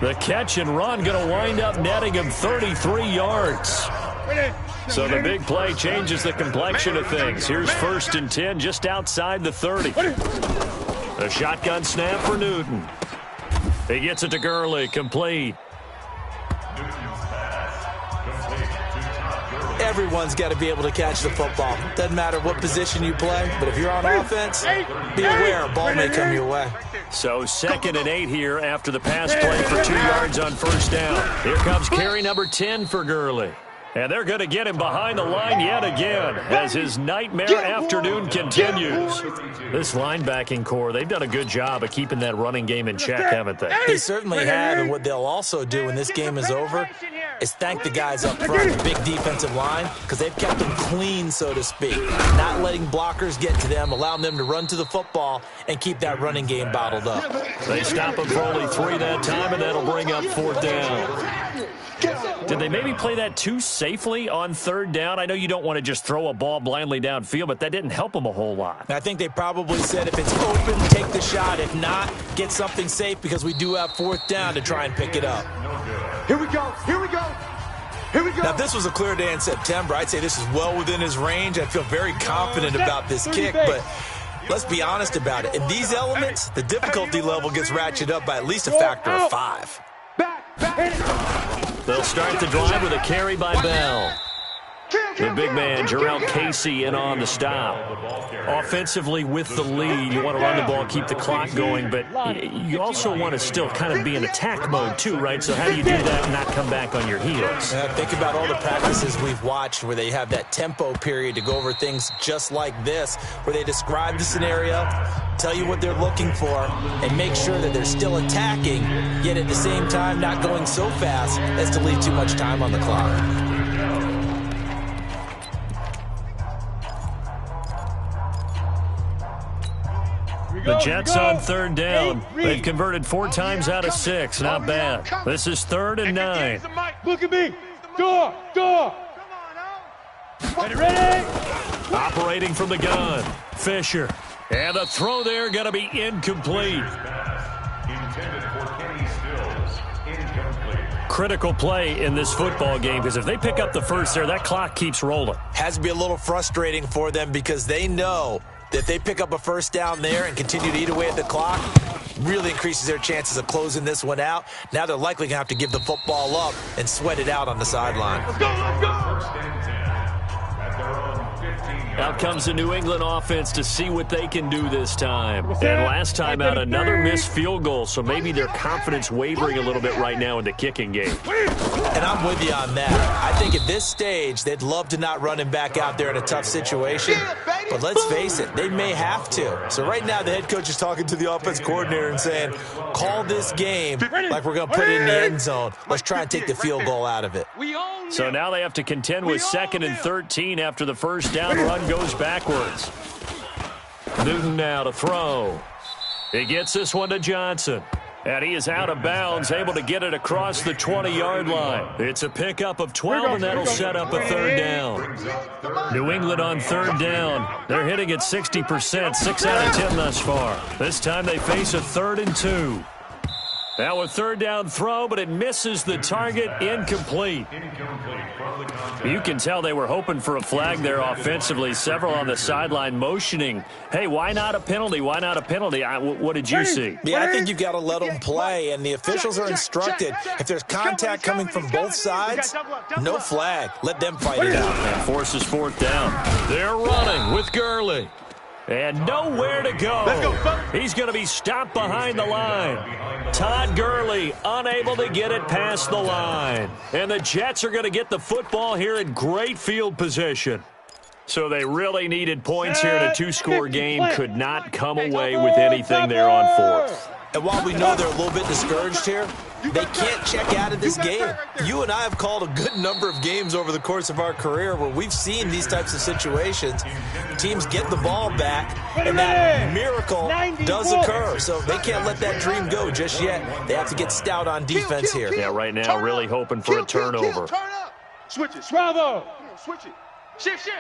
The catch and run going to wind up netting him 33 yards. So the big play changes the complexion of things. Here's 1st and 10 just outside the 30. A shotgun snap for Newton. He gets it to Gurley, complete. Everyone's got to be able to catch the football. Doesn't matter what position you play, but if you're on offense, be aware a ball may come your way. So 2nd and 8 here after the pass play for 2 yards on first down. Here comes carry number 10 for Gurley. And they're going to get him behind the line yet again as his nightmare afternoon continues. This linebacking core, they've done a good job of keeping that running game in check, haven't they? They certainly have, and what they'll also do when this game is over is thank the guys up front, the big defensive line, because they've kept them clean, so to speak. Not letting blockers get to them, allowing them to run to the football and keep that running game bottled up. They stop him for only 3 that time, and that'll bring up 4th down. Did they maybe play that too safely on 3rd down? I know you don't want to just throw a ball blindly downfield, but that didn't help them a whole lot. I think they probably said if it's open, take the shot. If not, get something safe because we do have 4th down to try and pick it up. Here we go. Here we go. Here we go. Now, if this was a clear day in September, I'd say this is well within his range. I feel very confident about this kick, but let's be honest about it. In these elements, the difficulty level gets ratcheted up by at least a factor of 5. They'll start the drive with a carry by Bell. The big man, Jarrell Casey, in on the stop. Offensively with the lead, you want to run the ball, keep the clock going, but you also want to still kind of be in attack mode too, right? So how do you do that and not come back on your heels? Think about all the practices we've watched where they have that tempo period to go over things just like this, where they describe the scenario, tell you what they're looking for, and make sure that they're still attacking, yet at the same time not going so fast as to leave too much time on the clock. The Jets on 3rd down. They've converted 4 times out of 6. Not bad. This is 3rd and 9. Look at me. Door. Ready? Operating from the gun. Fisher. And the throw there going to be incomplete. Intended for Kenny Stills. Incomplete. Critical play in this football game because if they pick up the first there, that clock keeps rolling. Has to be a little frustrating for them because they know that if they pick up a first down there and continue to eat away at the clock, really increases their chances of closing this one out. Now they're likely going to have to give the football up and sweat it out on the sideline. Let's go! 1st and 10 at their own 15-yard Out comes the New England offense to see what they can do this time. And last time out, another missed field goal, so maybe their confidence wavering a little bit right now in the kicking game. And I'm with you on that. I think at this stage, they'd love to not run him back out there in a tough situation. But let's face it, they may have to. So right now, the head coach is talking to the offense coordinator and saying, call this game like we're going to put it in the end zone. Let's try and take the field goal out of it. So now they have to contend with 2nd and 13 after the first down run goes backwards. Newton now to throw. He gets this one to Johnson. And he is out of bounds, able to get it across the 20-yard line. It's a pickup of 12, and that'll set up a 3rd down. New England on 3rd down. They're hitting at 60%, 6 out of 10 thus far. This time they face a 3rd and 2. Now a 3rd down throw, but it misses the target, incomplete. You can tell they were hoping for a flag there offensively. Several on the sideline motioning, hey, why not a penalty? Why not a penalty? What did you see? Yeah, I think you've got to let them play, and the officials are instructed. If there's contact coming from both sides, no flag. Let them fight it out. And forces 4th down. They're running with Gurley. And nowhere to go. He's going to be stopped behind the line. Todd Gurley unable to get it past the line. And the Jets are going to get the football here in great field position. So they really needed points here in a 2-score game. Could not come away with anything there on 4th. And while we know they're a little bit discouraged here, they can't check out of this game. You and I have called a good number of games over the course of our career where we've seen these types of situations. Teams get the ball back, and that miracle does occur. So they can't let that dream go just yet. They have to get stout on defense here. Yeah, right now really hoping for a turnover. Switch it. Bravo. Switch it. Shift.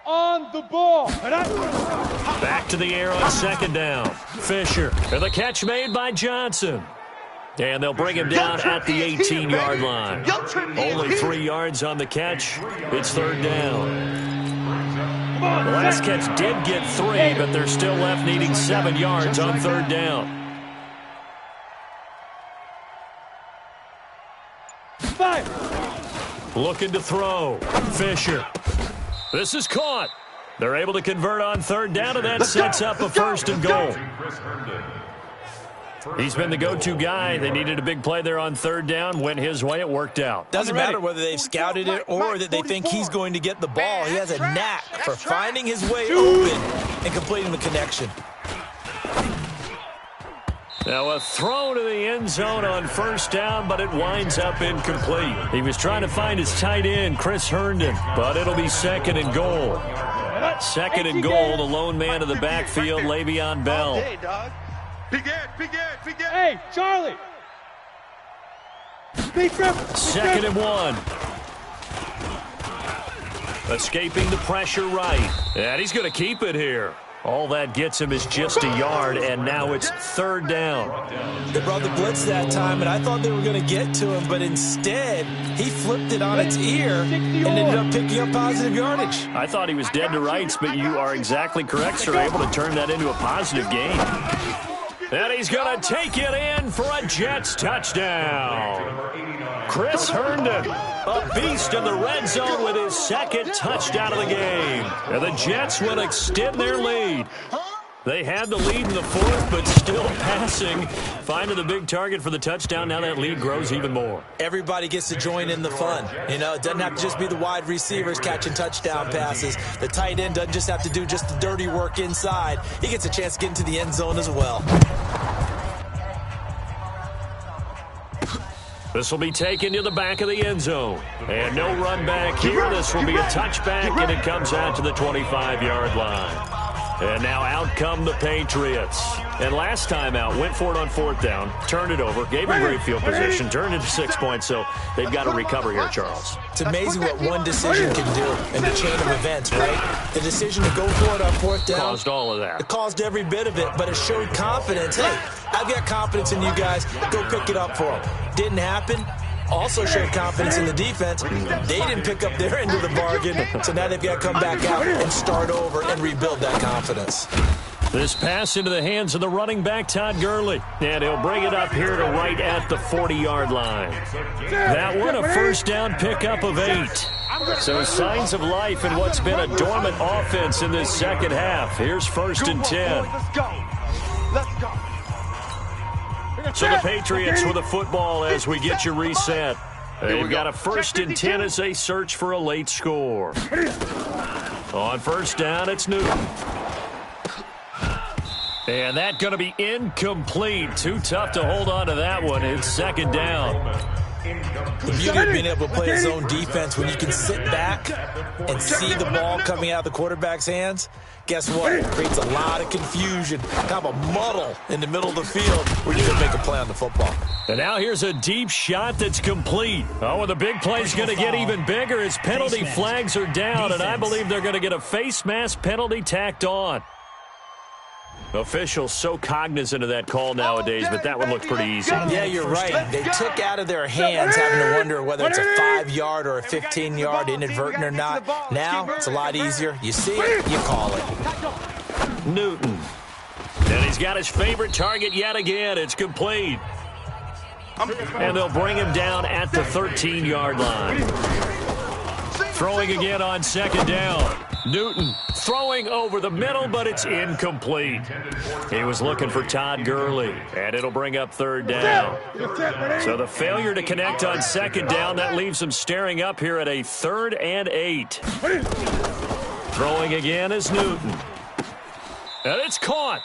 On the ball. Back to the air on 2nd down. Fisher. And the catch made by Johnson. And they'll bring him down at the 18-yard line. Only 3 yards on the catch. It's 3rd down. The last catch did get 3, but they're still left needing 7 yards on 3rd down. 5. Looking to throw. Fisher. This is caught. They're able to convert on 3rd down, and that sets up a 1st and goal. He's been the go-to guy. They needed a big play there on 3rd down. Went his way. It worked out. Doesn't matter whether they've scouted it or that they think he's going to get the ball. He has a knack for finding his way open and completing the connection. Now a throw to the end zone on 1st down, but it winds up incomplete. He was trying to find his tight end, Chris Herndon, but it'll be 2nd and goal. 2nd and goal, the lone man of the backfield, Le'Veon Bell. Hey, Charlie. 2nd and 1. Escaping the pressure right. And he's going to keep it here. All that gets him is just a yard, and now it's 3rd down. They brought the blitz that time, and I thought they were going to get to him, but instead, he flipped it on its ear and ended up picking up positive yardage. I thought he was dead to rights, but you are exactly correct, sir. Able to turn that into a positive gain. And he's going to take it in for a Jets touchdown. Chris Herndon, a beast in the red zone with his 2nd touchdown of the game. And the Jets will extend their lead. They had the lead in the 4th, but still passing. Finding the big target for the touchdown. Now that lead grows even more. Everybody gets to join in the fun. You know, it doesn't have to just be the wide receivers catching touchdown passes. The tight end doesn't just have to do just the dirty work inside. He gets a chance to get into the end zone as well. This will be taken to the back of the end zone. And no run back here. This will be a touchback, and it comes out to the 25-yard line. And now out come the Patriots. And last time out, went for it on 4th down, turned it over, gave him great field position, turned it to 6 points, so they've got to recover here, Charles. It's amazing what one decision can do in the chain of events, right? The decision to go for it on 4th down. Caused all of that. It caused every bit of it, but it showed confidence. Hey, I've got confidence in you guys. Go pick it up for them. Didn't happen. Also showed confidence in the defense. They didn't pick up their end of the bargain, so now they've got to come back out and start over and rebuild that confidence. This pass into the hands of the running back, Todd Gurley. And he'll bring it up here to right at the 40-yard line. That one, a 1st down pickup of 8. So signs of life in what's been a dormant offense in this second half. Here's 1st and 10. Let's go. So the Patriots with the football as we get you reset. They've got a 1st and 10 as they search for a late score. On 1st down, it's Newton. And that's going to be incomplete. Too tough to hold on to that one. It's 2nd down. The beauty of being able to play his own defense when you can sit back and see the ball coming out of the quarterback's hands, guess what? It creates a lot of confusion, kind of a muddle in the middle of the field where you can make a play on the football. And now here's a deep shot that's complete. Oh, and the big play's going to get even bigger as penalty flags are down, and I believe they're going to get a face mask penalty tacked on. Officials so cognizant of that call nowadays, but that one looked pretty easy. Yeah, you're right. They took out of their hands having to wonder whether it's a 5-yard or a 15-yard, inadvertent or not. Now, it's a lot easier. You see it, you call it. Newton. And he's got his favorite target yet again. It's complete. And they'll bring him down at the 13-yard line. Throwing again on 2nd down. Newton throwing over the middle, but it's incomplete. He was looking for Todd Gurley, and it'll bring up 3rd down. So the failure to connect on 2nd down, that leaves him staring up here at a 3rd and 8. Throwing again is Newton. And it's caught.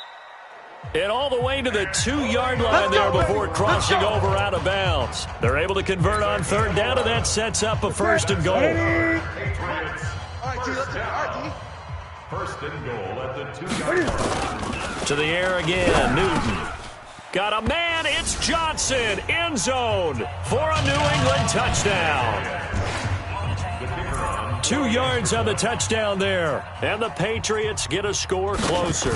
And all the way to the 2-yard line there before crossing over out of bounds. They're able to convert on 3rd down, and that sets up a 1st and goal. 1st and goal at the 2-yard line. To the air again, Newton. Got a man, it's Johnson, end zone for a New England touchdown. 2 yards on the touchdown there, and the Patriots get a score closer.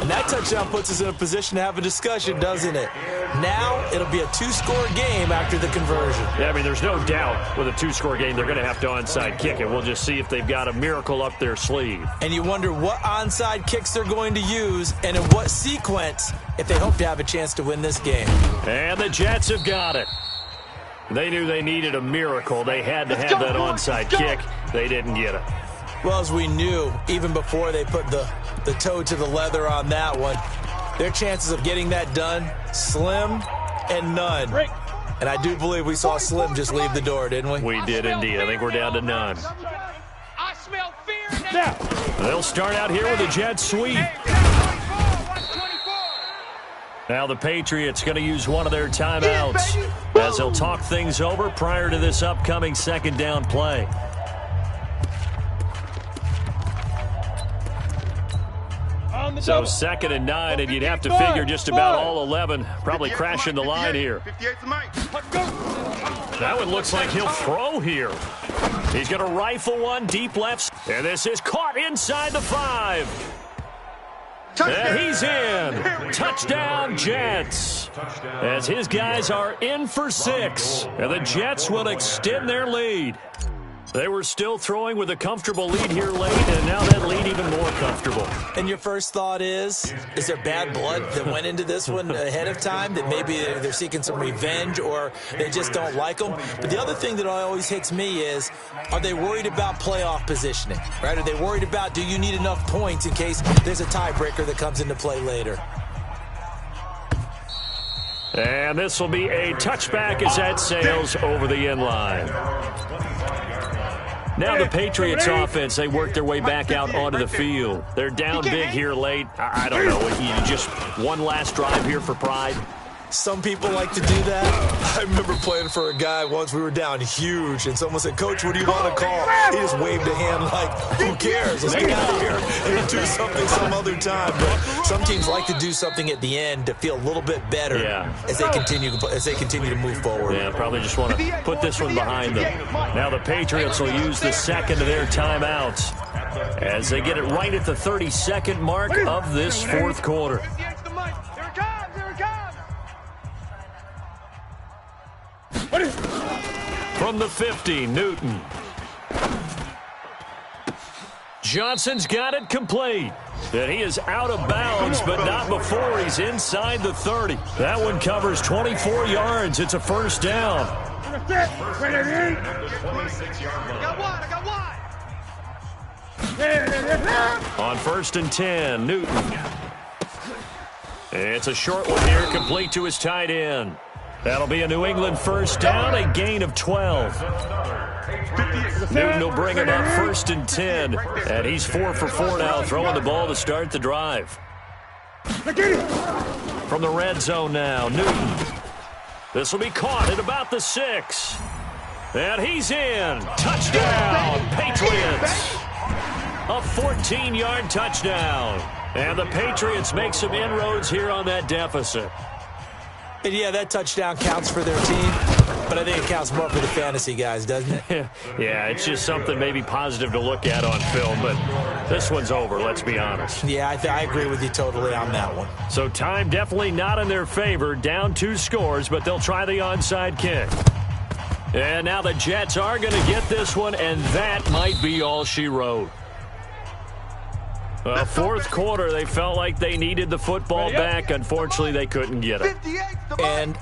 And that touchdown puts us in a position to have a discussion, doesn't it? Now, it'll be a 2-score game after the conversion. Yeah, I mean, there's no doubt with a 2-score game, they're going to have to onside kick it. We'll just see if they've got a miracle up their sleeve. And you wonder what onside kicks they're going to use and in what sequence if they hope to have a chance to win this game. And the Jets have got it. They knew they needed a miracle. They had to have that onside kick. They didn't get it. Well, as we knew, even before they put the toe to the leather on that one, their chances of getting that done, slim and none. And I do believe we saw Slim just leave the door, didn't we? We did indeed. I think we're down to none. I smell fear now. They'll start out here with a jet sweep. Now the Patriots going to use one of their timeouts as they'll talk things over prior to this upcoming 2nd down play. So 2nd and 9, and you'd have to figure just about all 11 probably crashing the line here. That one looks like he'll throw here. He's going to rifle one deep left, and this is caught inside the 5. And he's in. Touchdown, Jets. As his guys are in for 6, and the Jets will extend their lead. They were still throwing with a comfortable lead here late, and now that lead even more comfortable. And your first thought is there bad blood that went into this one ahead of time, that maybe they're seeking some revenge or they just don't like them? But the other thing that always hits me is, are they worried about playoff positioning, right? Are they worried about, do you need enough points in case there's a tiebreaker that comes into play later? And this will be a touchback as that sails over the end line. Now the Patriots offense, they work their way back out onto the field. They're down big here late. I don't know. You just one last drive here for pride. Some people like to do that. I remember playing for a guy once. We were down huge, and someone said, "Coach, what do you want to call?" He just waved a hand like, "Who cares? Let's get out of here and do something some other time." But some teams like to do something at the end to feel a little bit better as they continue to move forward. Yeah, probably just want to put this one behind them. Now the Patriots will use the second of their timeouts as they get it right at the 32nd mark of this fourth quarter. From the 50, Newton. Johnson's got it complete. And he is out of bounds, but not before he's inside the 30. That one covers 24 yards. It's a first down. I got one. On 1st and 10, Newton. It's a short one here, complete to his tight end. That'll be a New England first down, a gain of 12. Newton will bring him up 1st and 10, and he's 4 for 4 now, throwing the ball to start the drive. From the red zone now, Newton. This will be caught at about the 6. And he's in. Touchdown, Patriots. A 14-yard touchdown. And the Patriots make some inroads here on that deficit. And yeah, that touchdown counts for their team, but I think it counts more for the fantasy guys, doesn't it? Yeah, it's just something maybe positive to look at on film, but this one's over, let's be honest. Yeah, I agree with you totally on that one. So time definitely not in their favor, down 2 scores, but they'll try the onside kick. And now the Jets are going to get this one, and that might be all she wrote. Fourth quarter, they felt like they needed the football back. Unfortunately, they couldn't get it. And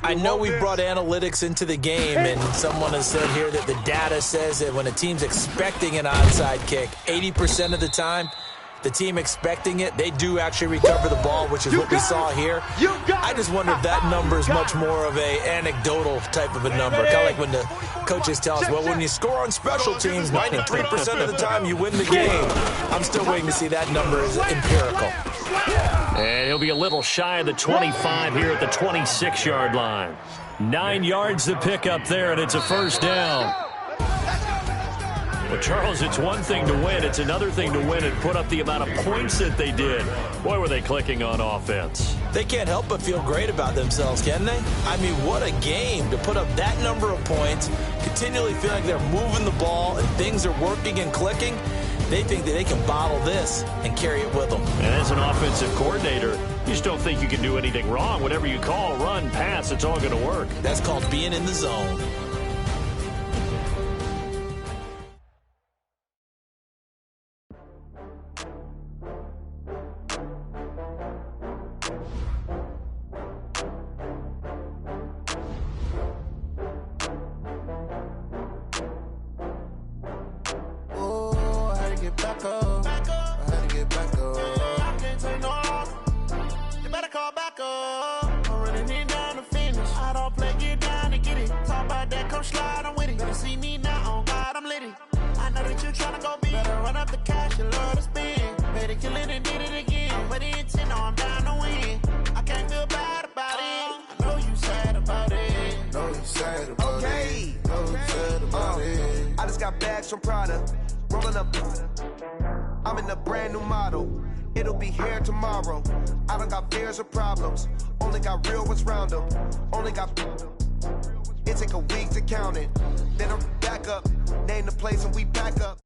I know we brought analytics into the game, and someone has said here that the data says that when a team's expecting an onside kick, 80% of the time, the team expecting it, they do actually recover the ball, which is what we saw here. I just wonder if that number is much more of a anecdotal type of a number. Kind of like when the coaches tell us, well, when you score on special teams, 93% of the time you win the game. I'm still waiting to see that number is empirical. And he'll be a little shy of the 25 here at the 26-yard line. 9 yards to pick up there, and it's a first down. Well, Charles, it's one thing to win. It's another thing to win and put up the amount of points that they did. Boy, were they clicking on offense. They can't help but feel great about themselves, can they? I mean, what a game to put up that number of points, continually feel like they're moving the ball and things are working and clicking. They think that they can bottle this and carry it with them. And as an offensive coordinator, you just don't think you can do anything wrong. Whatever you call, run, pass, it's all going to work. That's called being in the zone. From Prada, rolling up. I'm in a brand new model. It'll be here tomorrow. I don't got fears or problems. Only got real ones round them. Only got. It take a week to count it. Then I'm back up. Name the place and we back up.